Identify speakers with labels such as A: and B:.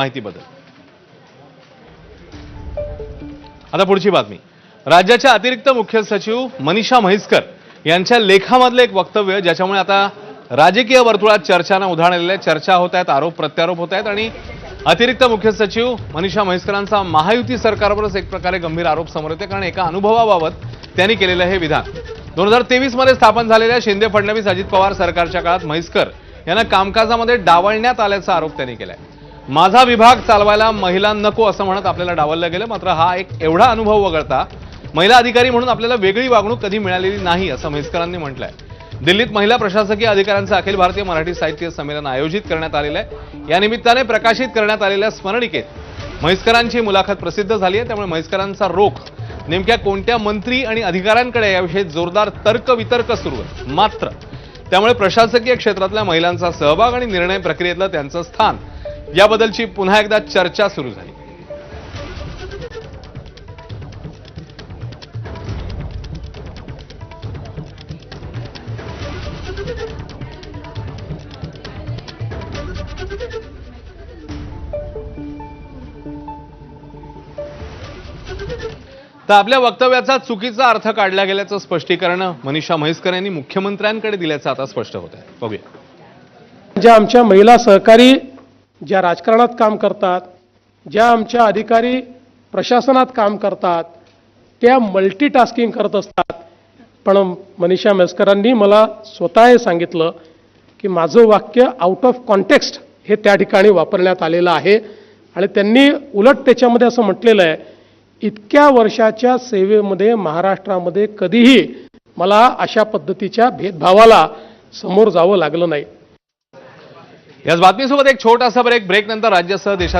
A: माहितीबद्दल। आता पुढची बातमी। राज्याच्या अतिरिक्त मुख्य सचिव मनीषा म्हैसकर यांच्या लेखामधले एक वक्तव्य ज्याच्यामुळे आता राजकीय वर्तुळात चर्चांना उधाण आलेले, चर्चा होत आहेत, आरोप प्रत्यारोप होत आहेत आणि अतिरिक्त मुख्य सचिव मनीषा म्हैसकरांचा महायुती सरकारवरच एक प्रकारे गंभीर आरोप समोर येते। कारण एका अनुभवाबाबत त्यांनी केलेलं हे विधान 2023 मध्ये स्थापन झालेल्या शिंदे फडणवीस अजित पवार सरकारच्या काळात म्हैसकर यांना कामकाजामध्ये डावलण्यात आल्याचा आरोप त्यांनी केलाय। माझा विभाग चालवायला महिला नको असं म्हणत आपल्याला डावललं गेलं, मात्र हा एक एवढा अनुभव वगळता महिला अधिकारी म्हणून आपल्याला वेगळी वागणूक कधी मिळालेली नाही असं म्हैसकरांनी म्हटलंय। दिल्लीत महिला प्रशासकीय अधिकाऱ्यांचं अखिल भारतीय मराठी साहित्य संमेलन आयोजित करण्यात आलेलं आहे। या निमित्ताने प्रकाशित करण्यात आलेल्या स्मरणिकेत म्हैसकरांची मुलाखत प्रसिद्ध झाली आहे। त्यामुळे म्हैसकरांचा रोख नेमक्या कोणत्या मंत्री आणि अधिकाऱ्यांकडे याविषयी जोरदार तर्कवितर्क सुरू आहे। मात्र त्यामुळे प्रशासकीय क्षेत्रातल्या महिलांचा सहभाग आणि निर्णय प्रक्रियेतलं त्यांचं स्थान याबद्दलची पुन्हा एकदा चर्चा सुरू झाली। तर आपल्या वक्तव्याचा चुकीचा अर्थ काढला गेल्याचं स्पष्टीकरण मनीषा म्हैसकर यांनी मुख्यमंत्र्यांकडे दिल्याचं आता स्पष्ट होत आहे। बघूया।
B: ज्या आमच्या महिला सहकारी ज्या राजकारणात काम करतात, ज्या आमच्या अधिकारी प्रशासनात काम करतात, त्या मल्टीटास्किंग करत असतात। पण मनीषा म्हैसकरांनी मला स्वतः हे सांगितलं की माझं वाक्य आउट ऑफ कॉन्टेक्स्ट हे त्या ठिकाणी वापरण्यात आलेलं आहे आणि त्यांनी उलट त्याच्यामध्ये असं म्हटलेलं आहे, इतक्या वर्षाच्या सेवेमध्ये महाराष्ट्रामध्ये कधीही मला अशा पद्धतीच्या भेदभावाला समोर जावं लागलं नाही।
A: याच बातमीसोबत एक छोटासा ब्रेक नंतर राज्यासह देशात